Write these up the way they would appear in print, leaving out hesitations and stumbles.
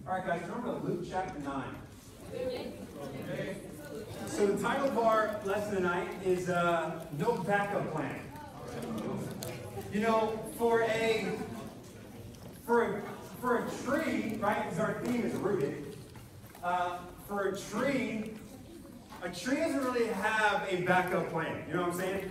All right, guys, turn to Luke chapter 9. Okay. So the title of our lesson tonight is No Backup Plan. You know, for a tree, right, because our theme is rooted, for a tree doesn't really have a backup plan. You know what I'm saying?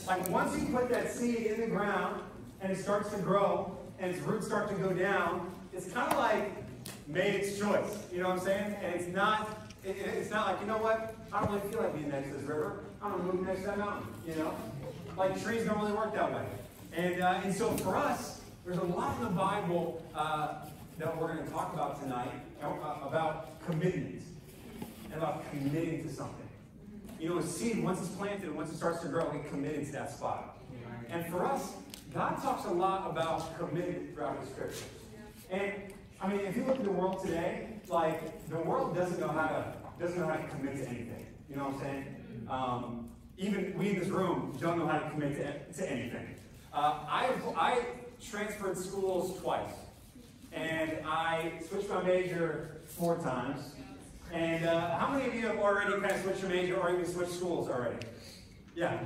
Like once you put that seed in the ground and it starts to grow and its roots start to go down, it's kind of like made its choice. You know what I'm saying? And it's not like, you know what? I don't really feel like being next to this river. I'm going to move next to that mountain. You know? Like trees don't really work that way. And so for us, there's a lot in the Bible that we're going to talk about tonight about commitment and about committing to something. You know, a seed, once it's planted, once it starts to grow, it committed to that spot. And for us, God talks a lot about commitment throughout the scriptures. And I mean, if you look at the world today, like the world doesn't know how to commit to anything. You know what I'm saying? Even we in this room don't know how to commit to anything. I transferred schools twice, and I switched my major 4 times. And how many of you have already kind of switched your major or even switched schools already? Yeah.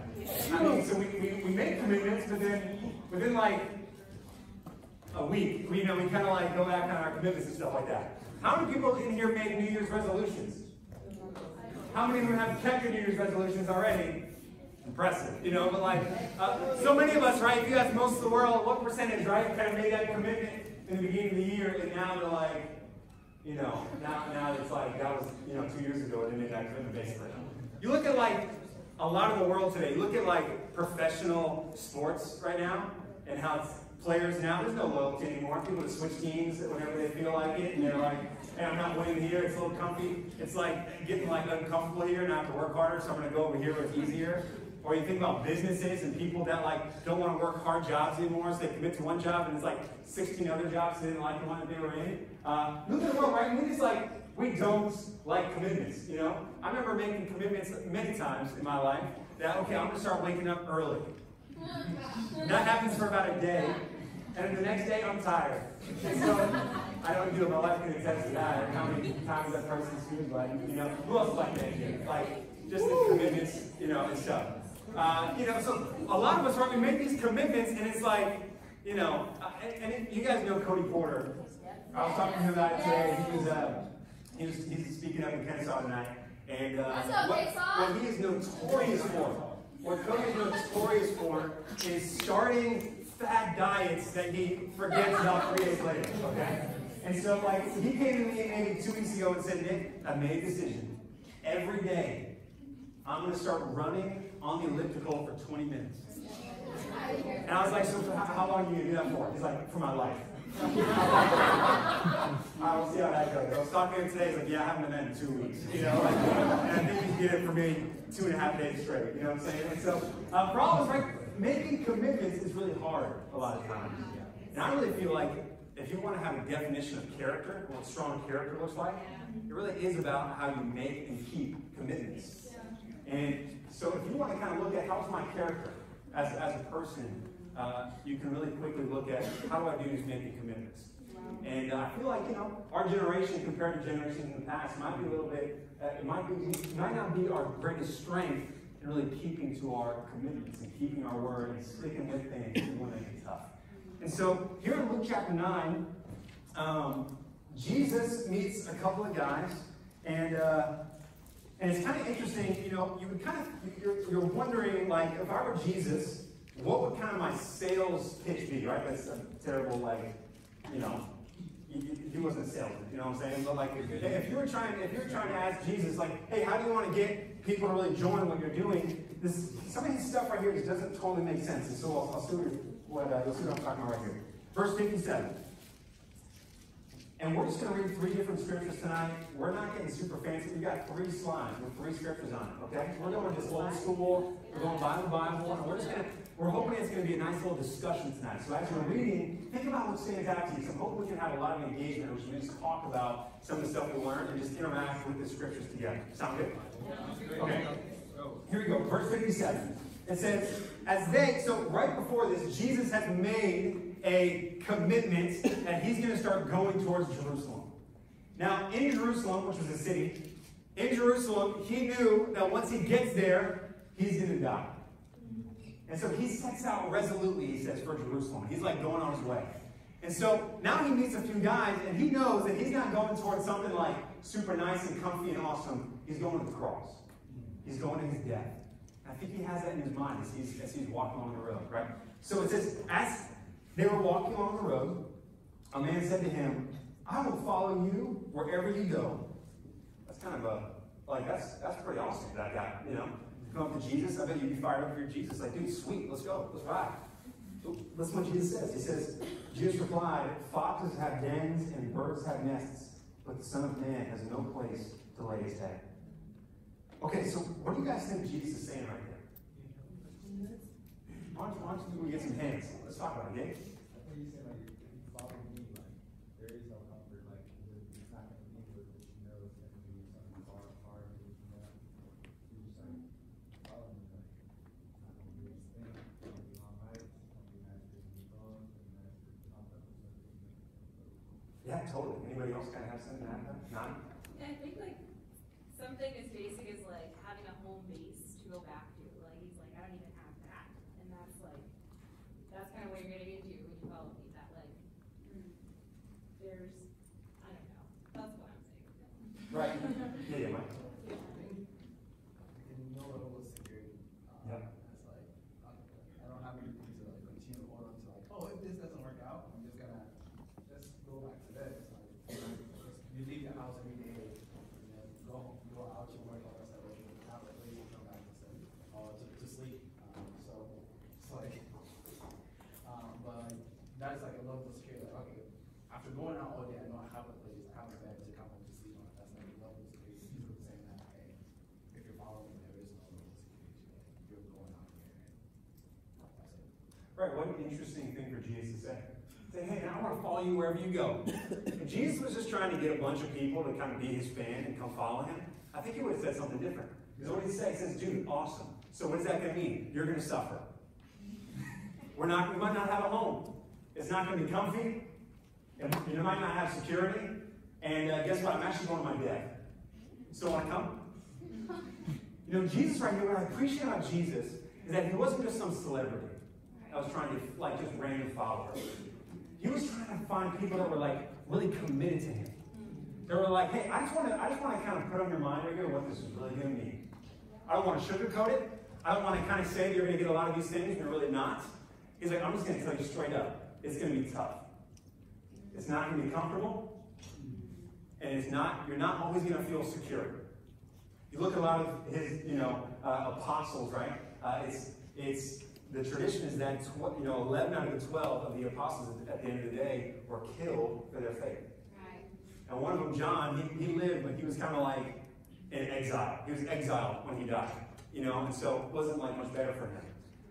I mean, so we made commitments, but then within like a week, we kind of like go back on our commitments and stuff like that. How many people in here made New Year's resolutions? How many of you have kept your New Year's resolutions already? Impressive, you know, but like, so many of us, right, if you ask most of the world, what percentage, right, kind of made that commitment in the beginning of the year, and now they're like, you know, now it's like, that was, 2 years ago, they made that commitment, basically. You look at, like, a lot of the world today, you look at, like, professional sports right now, and how it's players now, there's no loyalty anymore. People just switch teams whenever they feel like it, and they're like, hey, I'm not winning here, it's a little comfy. It's like getting, like, uncomfortable here, and I have to work harder, so I'm going to go over here where it's easier. Or you think about businesses and people that like don't want to work hard jobs anymore, so they commit to one job and it's like 16 other jobs they didn't like the one that they were in. Look at the world, right? We don't like commitments, you know? I remember making commitments many times in my life that, okay, I'm going to start waking up early. That happens for about a day, and then the next day I'm tired. And so, I don't do it, my wife can attest to that, how many times that person's food, like, who else like that here? Like, just the commitments, and stuff. So a lot of us, right, we make these commitments, and it's like, you guys know Cody Porter. I was talking to him about it today. He's speaking up in Kennesaw tonight, and what he is notorious for, what Cody is notorious for, is starting fad diets that he forgets about 3 days later. Okay, and so like he came to me maybe 2 weeks ago and said, Nick, I made a decision. Every day, I'm going to start running on the elliptical for 20 minutes. And I was like, so for how long are you going to do that for? He's like, for my life. I'll see how that goes. I was talking to him today, he's like, yeah, I haven't done that in 2 weeks. And I think he did it for me 2.5 days straight. You know what I'm saying? And so, for all of us, right, making commitments is really hard a lot of times. And I really feel like if you want to have a definition of character, what strong character looks like, it really is about how you make and keep commitments. And so if you want to kind of look at how's my character as a person, you can really quickly look at how do I do these making commitments. And I feel like, our generation compared to generations in the past might be a little bit, it might not be our greatest strength in really keeping to our commitments and keeping our word and sticking with things even when they get tough. And so here in Luke chapter 9, Jesus meets a couple of guys, and it's kind of interesting, you're wondering, like, if I were Jesus, what would kind of my sales pitch be, right? That's a terrible, he wasn't a salesman, you know what I'm saying? But like, if you were trying to ask Jesus, like, hey, how do you want to get people to really join what you're doing? Some of this stuff right here just doesn't totally make sense. And so I'll see what you'll see what I'm talking about right here. Verse 57. And we're just going to read 3 different scriptures tonight. We're not getting super fancy. We've got 3 slides with 3 scriptures on it, okay? We're going just old school. We're going Bible, and we're hoping it's going to be a nice little discussion tonight. So as you're reading, think about what stands out to you. So hopefully we can have a lot of engagement, which we just talk about some of the stuff we learned and just interact with the scriptures together. Sound good? Okay. Here we go. Verse 57. It says, so right before this, Jesus has made a commitment that he's going to start going towards Jerusalem. Now, in Jerusalem, which was a city, in Jerusalem, he knew that once he gets there, he's going to die. And so he sets out resolutely, he says, for Jerusalem. He's like going on his way. And so now he meets a few guys, and he knows that he's not going towards something like super nice and comfy and awesome. He's going to the cross. He's going to his death. And I think he has that in his mind as he's walking along the road, right? So it says, as they were walking along the road, a man said to him, I will follow you wherever you go. That's kind of that's pretty awesome, that guy, you know. Come up to Jesus, I bet you'd be fired up for your Jesus. Like, dude, sweet, let's go, let's ride. So listen what Jesus says. He says, Jesus replied, foxes have dens and birds have nests, but the Son of Man has no place to lay his head. Okay, so what do you guys think Jesus is saying right there? Why don't we get some hands? Let's talk about it, Gabe. I think he's saying, like, if you follow me, like, there is no comfort. Like, it's not going to be with what you know. It's going to be something far apart from what you know. You just, like, follow me. Like, it's not going to be this thing. It's going to be all right. It's going to be nice for you to go. It's going to be nice for you to comfort. Yeah, totally. Anybody else kind of have something to add? None? Yeah, I think, like, something as basic as, like, having a home base to go back to. Like, he's like, I don't even have that. And that's, like, that's kind of what you're getting into when you follow me. That, like, there's, I don't know. That's what I'm saying. Right. Yeah, Mike. And no level of security. Yep. It's like, I don't have anything to, like, continue to hold on to, like, oh, if this doesn't work out, I'm just going to just go back to bed. It's like, you leave your house every day, and then go out to work, all that stuff, and you have a place to come back to sleep, or to sleep. So it's like, but that's like a level of security. Like, okay, after going out all day, I know I have a place, I have a bed to come home to sleep on. That's like a level of security. He's really saying that, hey, if you're following me, there is no level of security. You're going out here, and that's it. Right, what an interesting thing for Jesus to say. Say, hey, I want to follow you wherever you go. If Jesus was just trying to get a bunch of people to kind of be his fan and come follow him, I think he would have said something different. Because what he says, he says, dude, awesome. So what is that going to mean? You're going to suffer. We might not have a home. It's not going to be comfy. And you might not have security. And guess what? I'm actually going to my death. Still want to come? You know, Jesus right here, what I appreciate about Jesus is that he wasn't just some celebrity that was trying to, like, just random followers. He was trying to find people that were, like, really committed to him. They were like, hey, I just want to kind of put on your mind right here what this is really going to mean. I don't want to sugarcoat it. I don't want to kind of say that you're going to get a lot of these things and you're really not. He's like, I'm just going to tell you straight up. It's going to be tough. It's not going to be comfortable. And you're not always going to feel secure. You look at a lot of his, apostles, right? It's the tradition is that 11 out of the 12 of the apostles at the end of the day were killed for their faith. Right. And one of them, John, he lived, but he was kind of like in exile. He was exiled when he died, and so it wasn't like much better for him.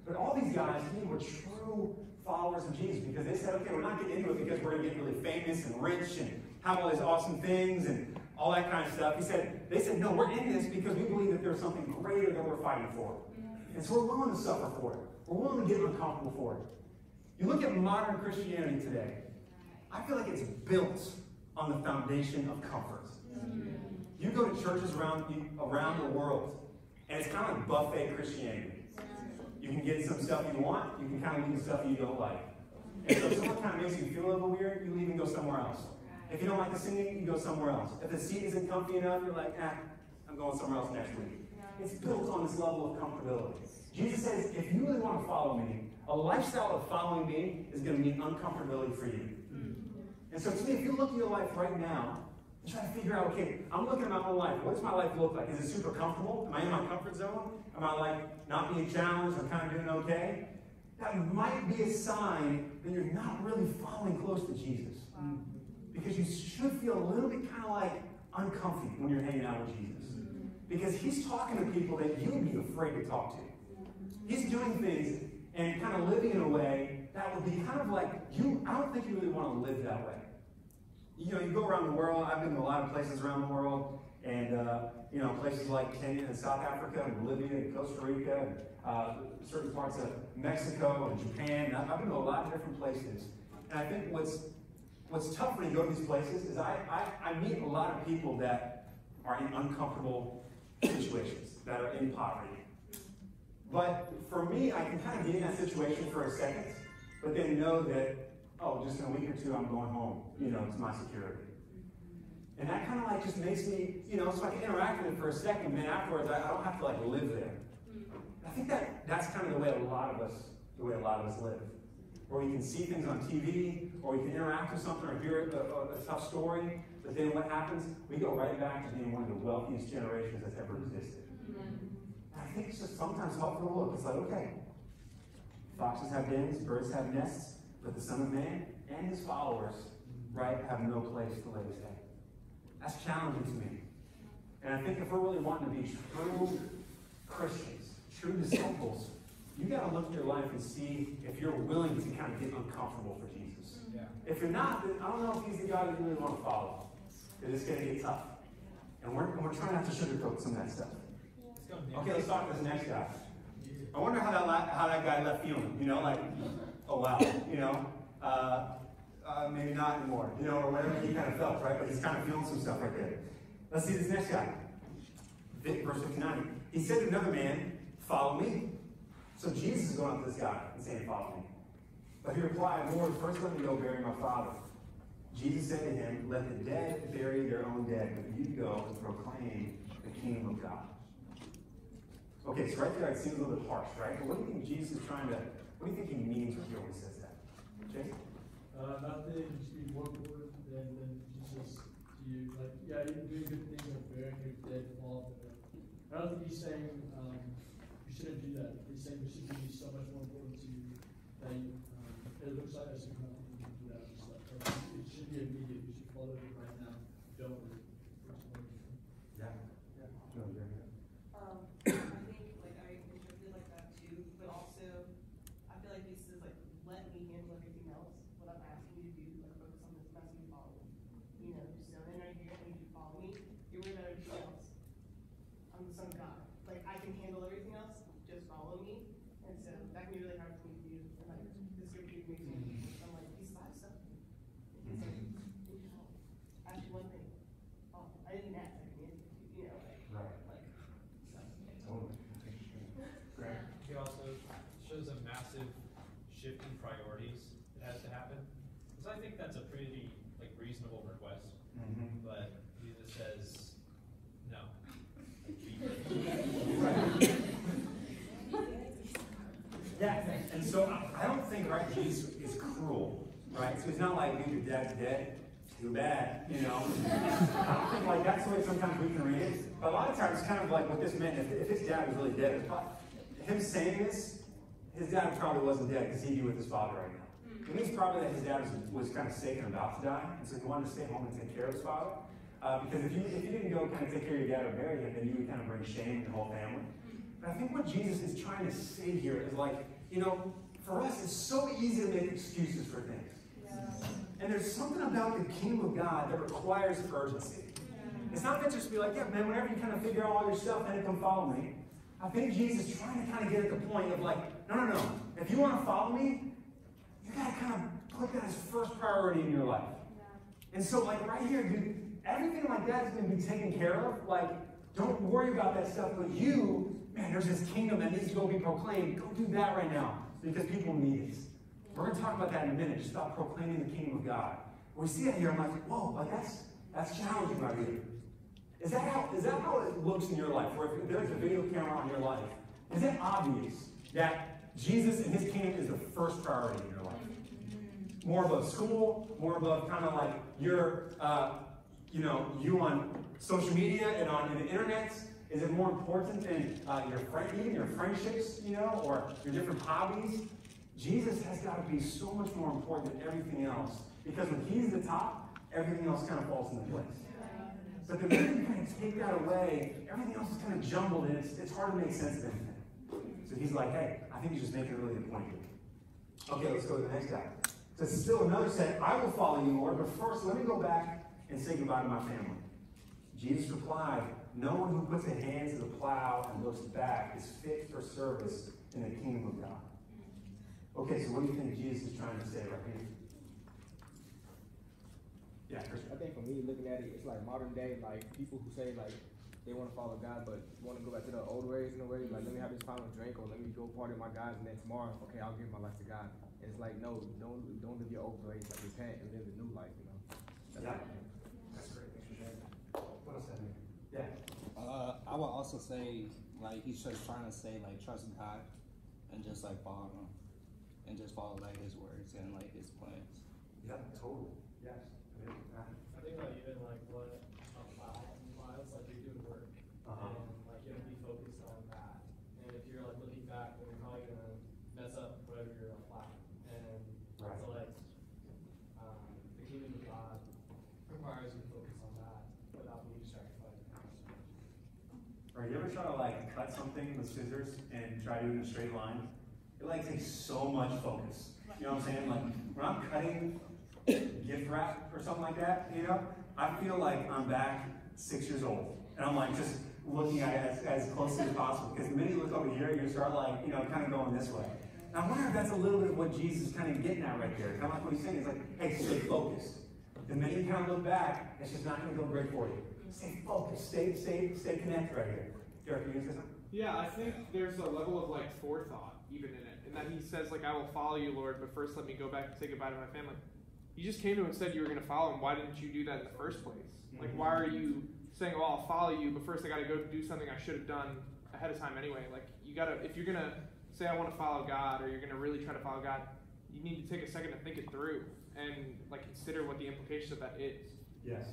But all these guys, were true followers of Jesus because they said, okay, we're not getting into it because we're going to get really famous and rich and have all these awesome things and all that kind of stuff. They said, no, we're in this because we believe that there's something greater that we're fighting for. And so we're willing to suffer for it. We're willing to get uncomfortable for it. You look at modern Christianity today, I feel like it's built on the foundation of comfort. You go to churches around the world, and it's kind of like buffet Christianity. You can get some stuff you want, you can kind of leave the stuff you don't like. And so if someone kind of makes you feel a little weird, you leave and go somewhere else. If you don't like the singing, you go somewhere else. If the seat isn't comfy enough, you're like, I'm going somewhere else next week. It's built on this level of comfortability. Jesus says, if you really want to follow me, a lifestyle of following me is going to mean uncomfortability for you. And so to me, if you look at your life right now, and try to figure out, okay, I'm looking at my own life. What does my life look like? Is it super comfortable? Am I in my comfort zone? Am I like not being challenged? I'm kind of doing okay? That might be a sign that you're not really following close to Jesus. Because you should feel a little bit kind of like uncomfy when you're hanging out with Jesus. Because he's talking to people that you would be afraid to talk to. He's doing things and kind of living in a way that would be kind of like I don't think you really want to live that way. You go around the world. I've been to a lot of places around the world, and places like Kenya and South Africa and Bolivia and Costa Rica and certain parts of Mexico and Japan. I've been to a lot of different places, and I think what's what's tough when you go to these places is I meet a lot of people that are in uncomfortable situations, that are in poverty. But for me, I can kind of be in that situation for a second, but then know that, oh, just in a week or two, I'm going home, to my security. And that kind of like just makes me, so I can interact with it for a second, and then afterwards, I don't have to like live there. I think that's kind of the way a lot of us live. Where we can see things on TV, or we can interact with something, or hear a tough story, but then what happens? We go right back to being one of the wealthiest generations that's ever existed. I think it's just sometimes helpful to look. It's like, okay, foxes have dens, birds have nests, but the Son of Man and his followers, right, have no place to lay his head. That's challenging to me. And I think if we're really wanting to be true Christians, true disciples, you got to look at your life and see if you're willing to kind of get uncomfortable for Jesus. Yeah. If you're not, then I don't know if he's the guy that you really want to follow. It's going to get tough. And we're trying not to sugarcoat some of that stuff. Okay, let's talk to this next guy. I wonder how that guy left feeling. Like, oh wow, maybe not anymore, or whatever he kind of felt, right? But he's kind of feeling some stuff right there. Let's see this next guy. Verse 59. He said to another man, "Follow me." So Jesus is going up to this guy and saying, "Follow me." But he replied, "Lord, first let me go bury my father." Jesus said to him, "Let the dead bury their own dead, but you go and proclaim the kingdom of God." Okay, so right there it seems a little bit harsh, right? But what do you think Jesus is what do you think he means when he says that? Jason? Nothing, just be more important than Jesus to you. Like, yeah, you're doing good things like burying your dead, fall. I don't think he's saying you shouldn't do that. He's saying you should be so much more important to you that it looks like as you come to do that. It should be immediate. You should follow it right now. Don't wait. Yeah. I think like I interpreted like that too, but also I feel like this is like let me handle everything else. What I'm asking you to do, like focus on this, I'm asking you to follow me. Just zone in right here. I need you to follow me. You're worried about everything else. I'm the Son of God. Like I can handle everything else. Just follow me. And so that can be really hard for me to do. And like this scripture makes me. I'm like these five stuff. It's like actually one thing. Oh, I didn't ask. I can answer. Right. Totally. He also shows a massive shift in priorities that has to happen. Because I think that's a pretty reasonable request. Mm-hmm. But Jesus says, no. Yeah, and so I don't think, right, Jesus is cruel, right? So he's not like, dude, your dad's dead. Too bad, I don't think that's the way sometimes we can read it. But a lot of times, it's kind of like what this meant. If his dad was really dead, him saying this, his dad probably wasn't dead because he'd be with his father right now. It means probably that his dad was kind of sick and about to die, and so he wanted to stay home and take care of his father. Because if you didn't go kind of take care of your dad or bury him, then you would kind of bring shame to the whole family. But I think what Jesus is trying to say here is for us, it's so easy to make excuses for things. And there's something about the kingdom of God that requires urgency. It's not that just be like, yeah, man, whenever you kind of figure out all your stuff, then come follow me. I think Jesus is trying to kind of get at the point of no. If you want to follow me, you got to kind of put that as first priority in your life. And so right here, dude, everything like that is going to be taken care of. Don't worry about that stuff. But you, man, there's this kingdom that needs to go be proclaimed. Go do that right now because people need it. We're going to talk about that in a minute, just about proclaiming the kingdom of God. When we see it here, I'm like, whoa, that's challenging right here. Is that how it looks in your life? Where if there's a video camera on your life, is it obvious that Jesus and his kingdom is the first priority in your life? More above school, more above kind of your, you on social media and on the internet? Is it more important than even your friendships, or your different hobbies? Jesus has got to be so much more important than everything else. Because when he's the top, everything else kind of falls into place. But the minute you kind of take that away, everything else is kind of jumbled and it's hard to make sense of anything. So he's like, hey, I think he's just making a really good point here. Okay, let's go to the next guy. So still another said, I will follow you, Lord, but first let me go back and say goodbye to my family. Jesus replied, no one who puts a hand to the plow and looks back is fit for service in the kingdom of God. Okay, so what do you think Jesus is trying to say right here? Yeah, Chris. I think for me, looking at it, it's like modern day, like people who say like they want to follow God, but want to go back to the old ways in a way. Like, let me have this final drink, or let me go party with my guys, and then tomorrow, okay, I'll give my life to God. And it's like, no, don't live your old ways. Like, repent and live the new life. You know. That's great. Thanks for sharing that. What else happened? Yeah. I would also say, like, he's just trying to say, like, trust God and just, like, follow him and just follow, like, his words and, like, his plans. Yeah, totally. Yes. I think like even like what a plow implies, like you're doing work, and like you have to be focused on that. And if you're like looking back, then you're probably gonna mess up whatever you're applying. And so like the kingdom of God requires you to focus on that without being distracted by the past. Or you ever try to like cut something with scissors and try to do it in a straight line? It like takes so much focus. You know what I'm saying? Like when I'm cutting gift wrap or something like that, you know, I feel like I'm back 6 years old. And I'm like just looking at it as closely as possible. Because the minute you look over here, you start like, you know, kind of going this way. And I wonder if that's a little bit of what Jesus is kind of getting at right there. Kind of like what he's saying. He's like, hey, stay focused. The minute you kind of look back, it's just not going to go great for you. Stay focused. Stay connected right here. Derek, you going to say something? Yeah, I think there's a level of like forethought even in it. And that he says like, I will follow you, Lord, but first let me go back and say goodbye to my family. You just came to him and said you were going to follow him. Why didn't you do that in the first place? Like, why are you saying, oh, I'll follow you, but first I got to go do something I should have done ahead of time anyway? Like, you got to, if you're going to say I want to follow God, or you're going to really try to follow God, you need to take a second to think it through and, like, consider what the implication of that is. Yes.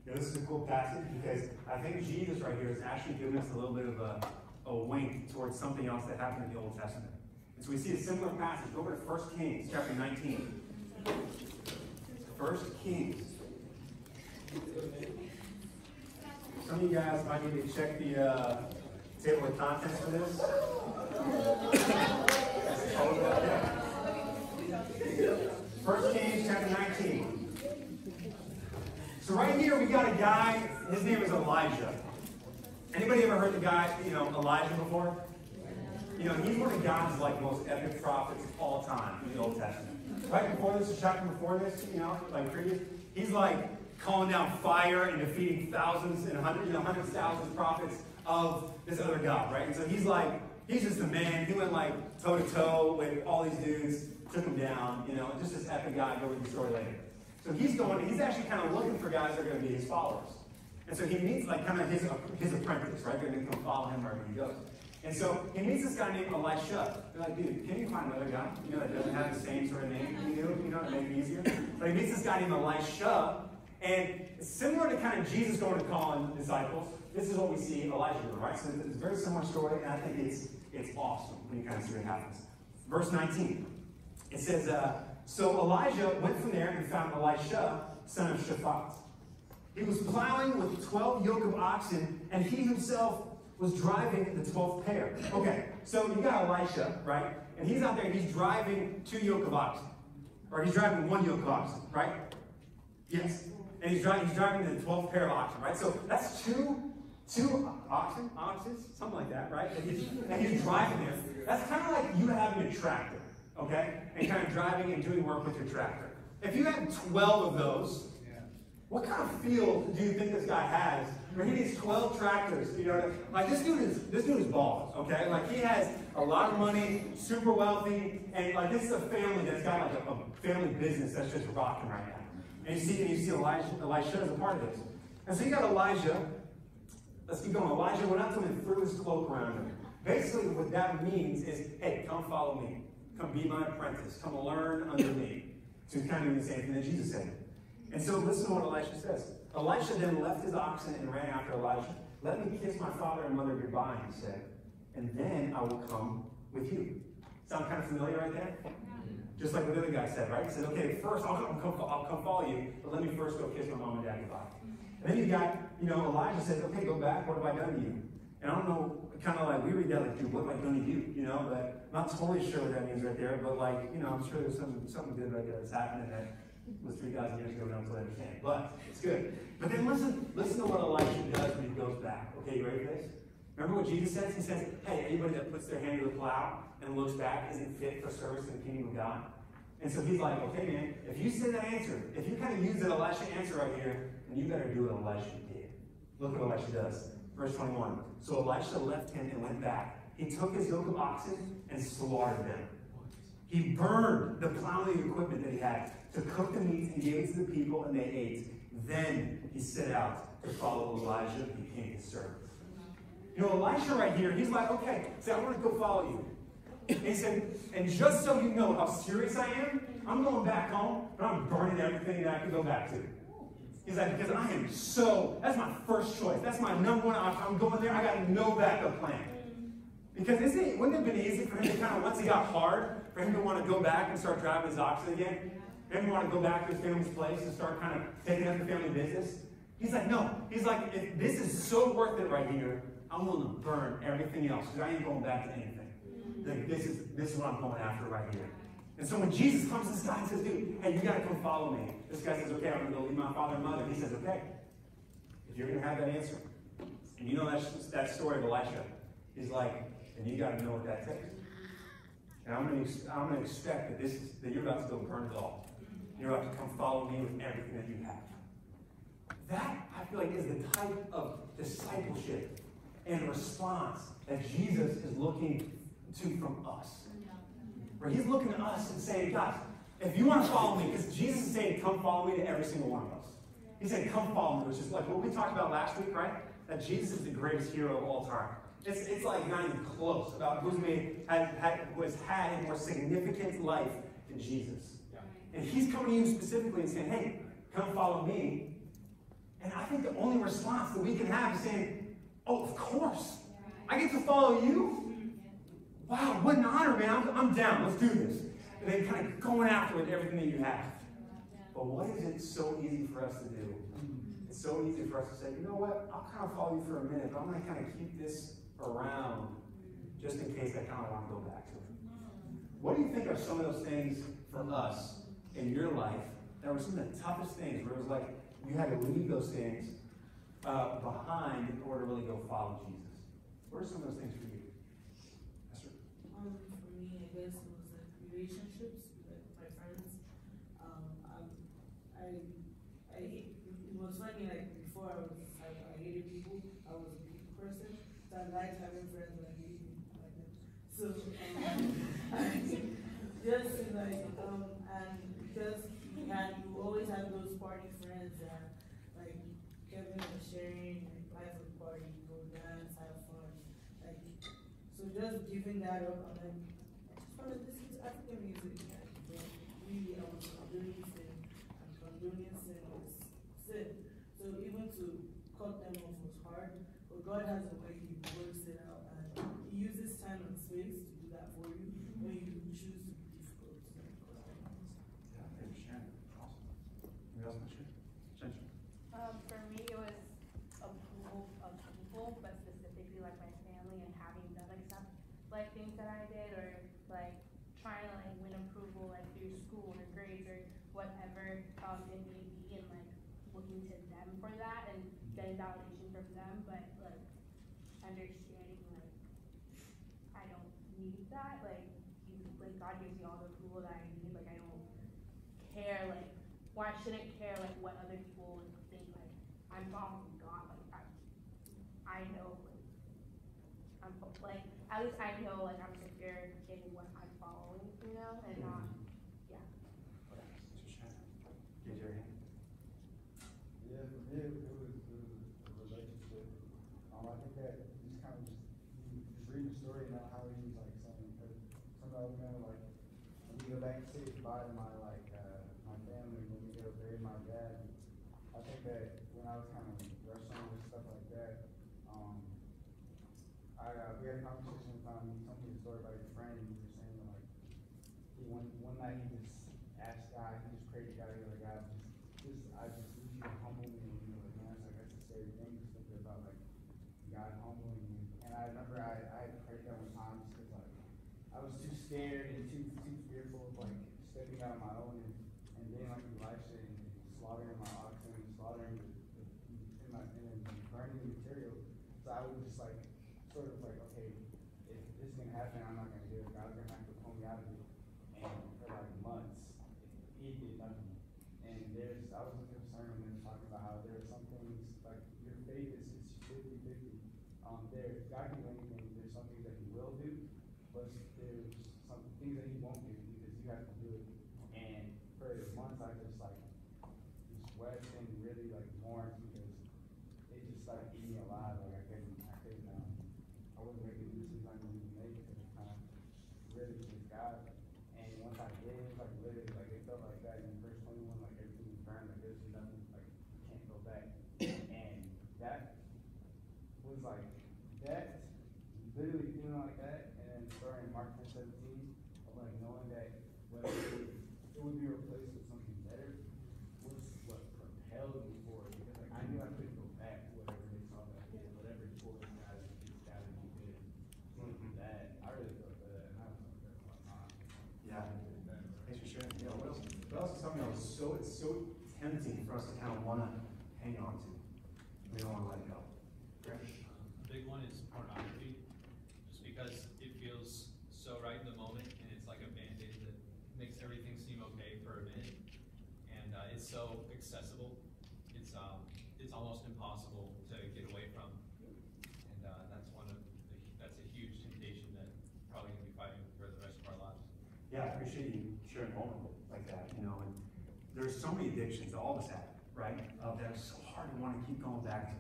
Yeah, this is a cool passage because I think Jesus right here is actually giving us a little bit of a wink towards something else that happened in the Old Testament. And so we see a similar passage. Go over to 1 Kings chapter 19. 1 Kings. Some of you guys might need to check the table of contents for this. 1 Kings chapter 19. So right here we got a guy, his name is Elijah. Anybody ever heard the guy, Elijah before? He's one of God's like most epic prophets of all time in the Old Testament. Right before this, the chapter before this, like previous, he's like calling down fire and defeating thousands and hundreds of thousands of prophets of this other God, right? And so he's just a man. He went like toe to toe with all these dudes, took them down, just this epic guy. Go read the story later. So he's actually kind of looking for guys that are going to be his followers. And so he meets like kind of his apprentice, right? They're going to come follow him wherever he goes. And so he meets this guy named Elisha. They're like, dude, can you find another guy, that doesn't have the same sort of name you do, to make it easier? But he meets this guy named Elisha, and similar to kind of Jesus going to call on disciples, this is what we see Elijah doing, right? So it's a very similar story, and I think it's awesome when you kind of see what happens. Verse 19, it says, so Elijah went from there and found Elisha, son of Shaphat. He was plowing with 12 yoke of oxen, and he himself was driving the 12th pair. Okay, so you got Elisha, right? And he's out there and he's driving 2 yoke of oxen. Or he's driving 1 yoke of oxen, right? Yes. And he's driving the 12th pair of oxen, right? So that's two oxen, something like that, right? And he's driving there. That's kind of like you having a tractor, okay? And kind of driving and doing work with your tractor. If you had 12 of those, what kind of field do you think this guy has where he needs 12 tractors? Like this dude is balls, okay? Like he has a lot of money, super wealthy, and like this is a family that's got like a family business that's just rocking right now. And you see Elisha as a part of this. And so you got Elijah. Let's keep going. Elijah went up to him and threw his cloak around him. Basically, what that means is, hey, come follow me. Come be my apprentice. Come learn under me. So he's kind of doing the same thing that Jesus said. And so listen to what Elisha says. Elisha then left his oxen and ran after Elijah. Let me kiss my father and mother goodbye, he said, and then I will come with you. Sound kind of familiar right there? Just like what the other guy said, right? He said, okay, first I'll come follow you, but let me first go kiss my mom and dad goodbye. And then you got, Elijah says, okay, go back, what have I done to you? And I don't know, kind of like, we read that like, dude, what have I done to you? But I'm not totally sure what that means right there, but like, I'm sure there's something good right there that's happening that was 3,000 years ago, and I don't understand. But it's good. But then listen to what Elisha does when he goes back. Okay, you ready for this? Remember what Jesus says? He says, hey, anybody that puts their hand to the plow and looks back isn't fit for service in the kingdom of God. And so he's like, okay, man, if you say that answer, if you kind of use that Elisha answer right here, then you better do what Elisha did. Look what Elisha does. Verse 21. So Elisha left him and went back. He took his yoke of oxen and slaughtered them. He burned the plowing equipment that he had to cook the meat and gave it to the people, and they ate. Then he set out to follow Elijah, who became his servant. You know, Elisha right here, he's like, okay, so I want to go follow you. And he said, and just so you know how serious I am, I'm going back home, but I'm burning everything that I can go back to. He's like, because I am so, that's my first choice. That's my number one option. I'm going there. I got no backup plan. Because wouldn't it have been easy for him to kind of, once he got hard, for him to want to go back and start driving his oxen again? For him to want to go back to his family's place and start kind of taking up the family business? He's like, no. He's like, if this is so worth it right here, I'm willing to burn everything else because I ain't going back to anything. Like, this is what I'm going after right here. And so when Jesus comes to this guy and says, dude, hey, you got to come follow me. This guy says, okay, I'm going to go leave my father and mother. He says, okay, if you're going to have that answer. And you know that story of Elisha. He's like, and you got to know what that takes. And I'm going to expect that you're about to go burn it all. You're about to come follow me with everything that you have. That, I feel like, is the type of discipleship and response that Jesus is looking to from us. Where he's looking at us and saying, guys, if you want to follow me, because Jesus is saying, come follow me to every single one of us. He said, come follow me, which is like what we talked about last week, right? That Jesus is the greatest hero of all time. It's like not even close about who has had a more significant life than Jesus. And he's coming to you specifically and saying, hey, come follow me. And I think the only response that we can have is saying, oh, of course. I get to follow you? Wow, what an honor, man. I'm down. Let's do this. And then kind of going after with everything that you have. But what is it so easy for us to do? It's so easy for us to say, you know what? I'll kind of follow you for a minute, but I'm going to kind of keep this around just in case I kind of want to go back to it. What do you think are some of those things for us in your life that were some of the toughest things where it was like you had to leave those things behind in order to really go follow Jesus? What are some of those things for you? Yes, sir. For me, I guess it was like relationships with my friends. It was funny, like before I hated people. I was a people person, so I liked having friends that hated me like that. So just like and because you always have those party friends that like Kevin was sharing, like life of the party, go dance, have fun, like so just giving that up. I'm like, I just want to listen to African music. But really, I was condoning sin, and condoning sin is sin. So even to cut them off was hard, but God has a way He works it out, and He uses time and space to do that for you when you choose to be difficult. Yeah, I understand. Awesome. Anybody else want to share? For me, it was a group of people, but specifically like my family and having them accept like things that I did, or like trying to like win approval like through school or grades or whatever it may be, and like looking to them for that and getting validation from them, but like understanding like I don't need that. Like God gives me all the approval that I need. Like I don't care. Like why shouldn't care like what other people think? Like I'm following God. Like I know. Like at least I know like I'm secure in what I'm following, you know, and not yeah. Raise your hand. Yeah, for me it was a relationship. I think that just kind of just reading the story and how he was like saying, because some of the men were like, when we go back and say goodbye to my my family, when we go bury my dad. I think that when I was kind of wrestling with stuff like that, we had a conversation with him. He told me a story about his friend. He was saying like, one night he just asked God, he just prayed to God, he was like, God, I just need you to humble me. And you know, like, man, that's like that's a scary thing, just thinking about like God humbling you. And I remember I prayed that one time just because like I was too scared and too fearful of like stepping out on my own and being like Elisha and slaughtering my oxen and slaughtering and burning the material. So I would just like sort of like, okay, if this is gonna happen, I'm not gonna do it. God's gonna have to pull me out of it. And for like months, Mark 10:17, of like knowing that whether it would be replaced with something better was what propelled me forward, because like I knew I couldn't go back to whatever they saw that I did, whatever chores guys scattered me did. That I really felt that, and I was like, that's my mom. Yeah. Thanks for sharing. Yeah, what else is something that was it's so tempting for us to kind of want to hang on to. We don't want to let it go. A big one is pornography, just because it feels so right in the moment, and it's like a band-aid that makes everything seem okay for a minute, and it's so accessible. It's almost impossible to get away from, and that's a huge temptation that we're probably going to be fighting for the rest of our lives. Yeah, I appreciate you sharing vulnerable like that, you know, and there's so many addictions that all of us have, right? That are so hard to want to keep going back to.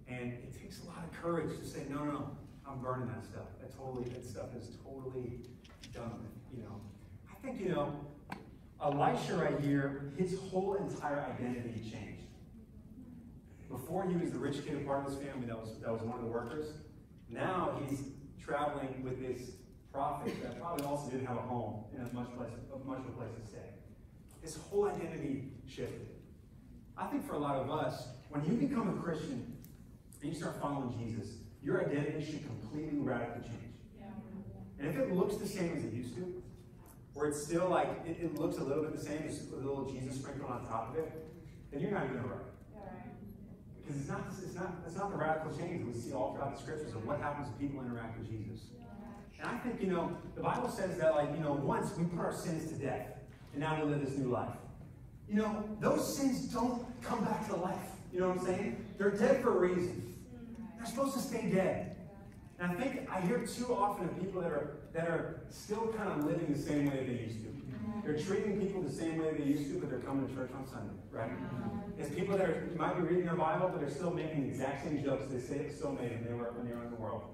And it takes a lot of courage to say, no, I'm burning that stuff. That stuff is totally done with, you know. I think, you know, Elisha right here, his whole entire identity changed. Before he was the rich kid, part of his family that was one of the workers. Now he's traveling with this prophet that probably also didn't have a home and much of a place to stay. His whole identity shifted. I think for a lot of us, when you become a Christian and you start following Jesus, your identity should completely radically change. And if it looks the same as it used to, or it's still like, it looks a little bit the same, just with a little Jesus sprinkled on top of it, then you're not even right. Because it's not the radical change that we see all throughout the scriptures of what happens when people interact with Jesus. And I think, you know, the Bible says that, like, you know, once we put our sins to death, and now we live this new life. You know, those sins don't come back to life. You know what I'm saying? They're dead for a reason. They're supposed to stay dead. And I think I hear too often of people that are still kind of living the same way they used to. They're treating people the same way they used to, but they're coming to church on Sunday, right? It's people that might be reading their Bible, but they're still making the exact same jokes they still made when they were in the world.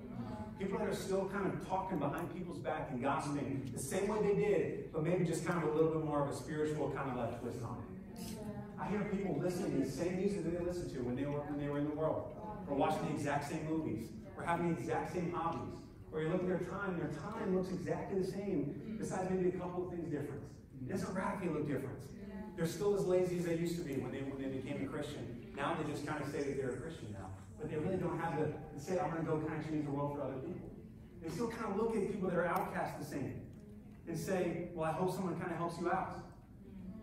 People that are still kind of talking behind people's back and gossiping the same way they did, but maybe just kind of a little bit more of a spiritual kind of like twist on it. I hear people listening to the same music that they listened to when they were in the world, or watching the exact same movies, or having the exact same hobbies. Or you look at their time looks exactly the same, besides maybe a couple of things different. It doesn't radically look different. They're still as lazy as they used to be when they became a Christian. Now they just kind of say that they're a Christian now. But they really don't have to say, I'm going to go kind of change the world for other people. They still kind of look at people that are outcast the same and say, well, I hope someone kind of helps you out.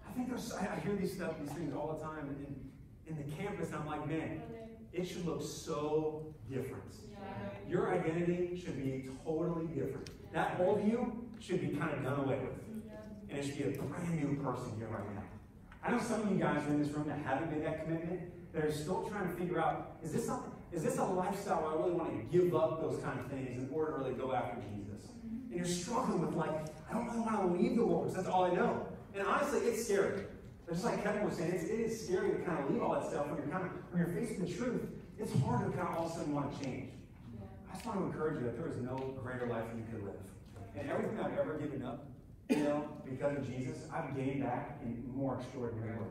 I think I hear these things all the time in the campus, and I'm like, man, it should look so different. Your identity should be totally different. That old you should be kind of done away with. And it should be a brand new person here right now. I know some of you guys are in this room that haven't made that commitment, that are still trying to figure out, is this a lifestyle where I really want to give up those kind of things in order to really go after Jesus? And you're struggling with, like, I don't really want to leave the world because that's all I know. And honestly, it's scary. But just like Kevin was saying, it is scary to kind of leave all that stuff when you're facing the truth. It's hard to kind of all of a sudden want to change. I just want to encourage you that there is no greater life than you could live. And everything I've ever given up, you know, because of Jesus, I've gained back in more extraordinary ways.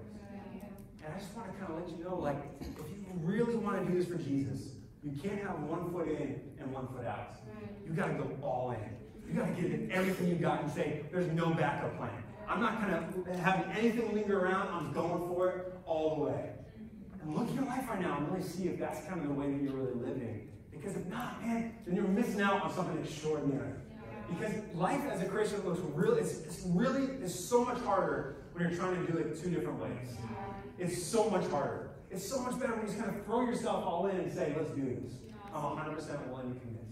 And I just want to kind of let you know, like, if you really want to do this for Jesus, you can't have 1 foot in and 1 foot out. You got to go all in. You got to give it everything you got and say, there's no backup plan. I'm not kind of having anything linger around. I'm going for it all the way. And look at your life right now and really see if that's kind of the way that you're really living. Because if not, man, then you're missing out on something extraordinary. Because life as a Christian looks it's so much harder when you're trying to do it 2 different ways. It's so much harder. It's so much better when you just kind of throw yourself all in and say, let's do this. I'm 100% willing to commit.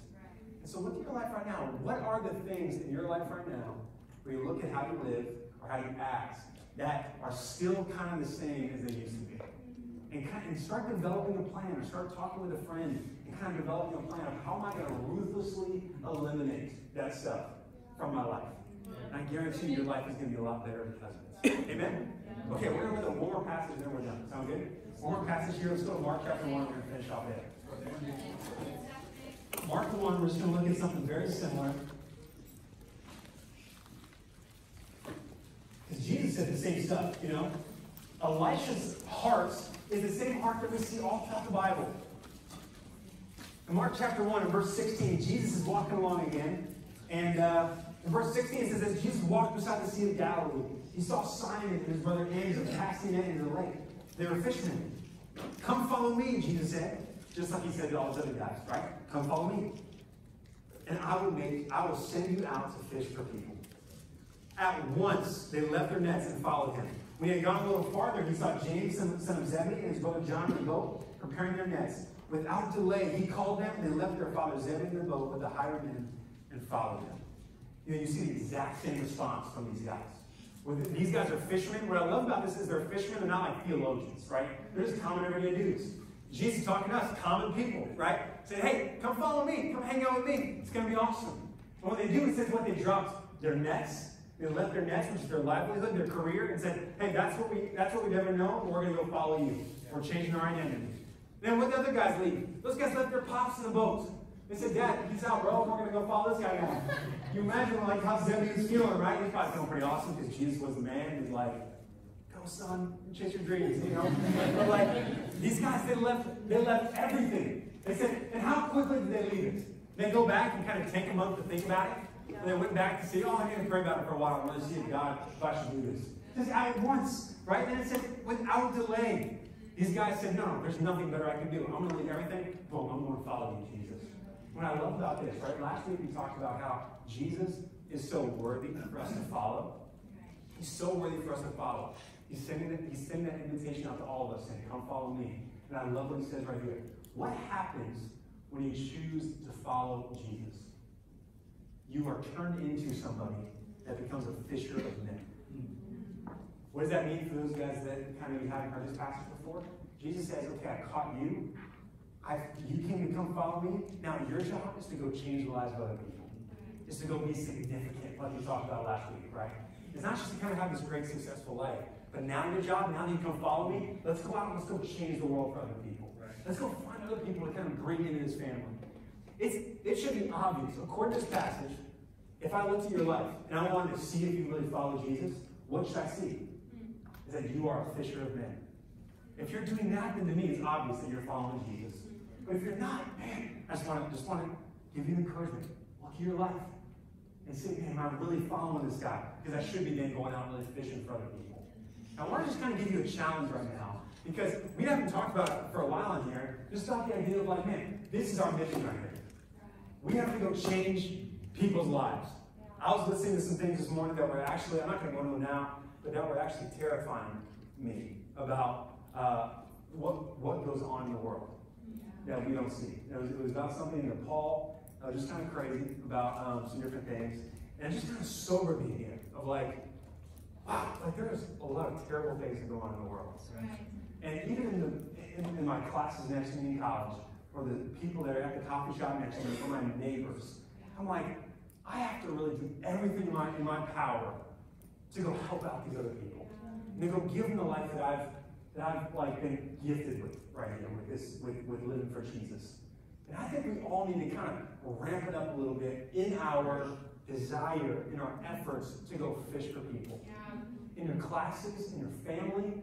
And so look at your life right now. What are the things in your life right now where you look at how you live or how you act that are still kind of the same as they used to be? And start developing a plan, or start talking with a friend and kind of developing a plan of how am I going to ruthlessly eliminate that stuff from my life. And I guarantee you your life is going to be a lot better because of it. Amen? Okay, we're going to look at one more passage and then we're done. Sound good? One more passage here. Let's go to Mark chapter 1. We're going to finish off there. Mark 1, we're just going to look at something very similar. Because Jesus said the same stuff, you know. Elisha's heart is the same heart that we see all throughout the Bible. In Mark chapter 1 and verse 16, Jesus is walking along again, And in verse 16 it says, as Jesus walked beside the Sea of Galilee, he saw Simon and his brother Andrew casting net into the lake. They were fishermen. Come follow me, Jesus said. Just like he said to all those other guys, right? Come follow me. And I will send you out to fish for people. At once, they left their nets and followed him. When he had gone a little farther, he saw James, son of Zebedee, and his brother John in the boat, preparing their nets. Without delay, he called them, and they left their father Zebedee in the boat with the hired men and followed him. You know, you see the exact same response from these guys. These guys are fishermen. What I love about this is they're fishermen. They're not like theologians, right? They're just common everyday dudes. Jesus is talking to us, common people, right? Saying, hey, come follow me. Come hang out with me. It's going to be awesome. And what they do, it says what they dropped their nets. They left their nets, which is their livelihood, their career, and said, hey, that's what we've ever known, and we're going to go follow you. We're changing our identity. Then what the other guys leave? Those guys left their pops in the boat. They said, Dad, peace out, bro. We're going to go follow this guy now. You imagine like how Zebedee was feeling, right? He's probably feeling pretty awesome because Jesus was the man. He's like, go, son, chase your dreams, you know? But like, these guys, they left everything. They said, and how quickly did they leave it? They go back and kind of take a month to think about it. And they went back to see, oh, I need to pray about it for a while. I'm going to see if God, if I should do this. Just at once, right? And it said, without delay. These guys said, no, there's nothing better I can do. I'm going to leave everything. Boom, I'm going to follow you, Jesus. What I love about this, right? Last week we talked about how Jesus is so worthy for us to follow. He's so worthy for us to follow. He's sending that invitation out to all of us saying, come follow me. And I love what he says right here. What happens when you choose to follow Jesus? You are turned into somebody that becomes a fisher of men. What does that mean for those guys that kind of haven't heard this passage before? Jesus says, okay, I caught you. You came to come follow me. Now your job is to go change the lives of other people. It's to go be significant, like we talked about last week, right? It's not just to kind of have this great, successful life. But now your job, now that you come follow me, let's go out and let's go change the world for other people. Let's go find other people to kind of bring into this family. It should be obvious. According to this passage, if I looked at your life and I wanted to see if you really follow Jesus, what should I see? Is that you are a fisher of men. If you're doing that, then to me it's obvious that you're following Jesus. But if you're not, man, I just want to give you encouragement. Look at your life and say, man, am I really following this guy? Because I should be then going out and really fishing for other people. I want to just kind of give you a challenge right now, because we haven't talked about it for a while in here. Just about the idea of like, man, this is our mission right here. We have to go change people's lives. I was listening to some things this morning that were actually, I'm not going to go into them now, but that were actually terrifying me about what goes on in the world that we don't see. It was about something in Nepal, just kind of crazy about some different things, and it just kind of sobered me again of like, wow, like there's a lot of terrible things that go on in the world. Right. And even in my classes next to me in college, or the people that are at the coffee shop next to me, or my neighbors, I'm like, I have to really do everything in my power to go help out these other people, and to go give them the life that I've like been gifted with right here with living for Jesus. And I think we all need to kind of ramp it up a little bit in our desire, in our efforts to go fish for people. In your classes, in your family,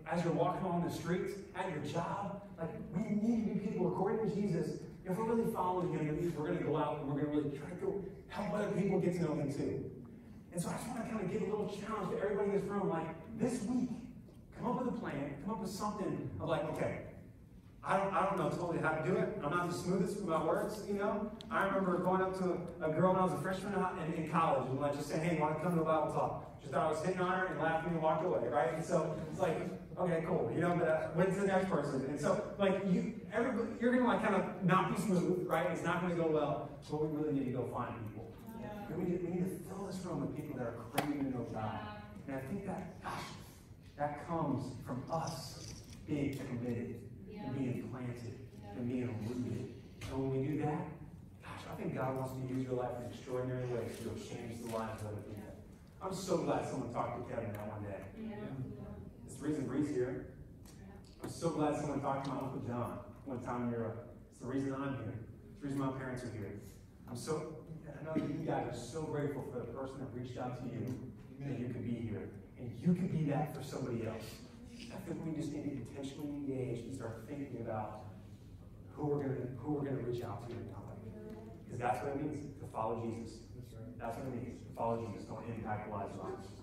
as you're walking along the streets, at your job. Like, we need to be people, according to Jesus, if we're really following him, that means we're going to go out and we're going to really try to go help other people get to know him too. And so I just want to kind of give a little challenge to everybody in this room, like, this week, come up with a plan, come up with something of like, okay, I don't know totally how to do it. I'm not the smoothest with my words, you know. I remember going up to a girl when I was a freshman in college, and like just saying, hey, want to come to a Bible talk? She thought I was hitting on her and laughed and walked away, right? And so it's like, okay, cool, you know. But I went to the next person, and so like you're gonna like kind of not be smooth, right? It's not gonna go well. But we really need to go find people. Yeah. We need to fill this room with people that are craving to know God. And I think that comes from us being committed. And being planted and being rooted. And when we do that, gosh, I think God wants to use your life in extraordinary ways to change the lives of other people. I'm so glad someone talked to Kevin that one day. It's the reason Bree's here. I'm so glad someone talked to my Uncle John one time in Europe. It's the reason I'm here. It's the reason my parents are here. I know you guys are so grateful for the person that reached out to you that you could be here. And you could be that for somebody else. I think we just need to intentionally engage and start thinking about who we're going to reach out to in our life. Because that's what it means to follow Jesus. That's right. That's what it means to follow Jesus. Don't impact lives around us.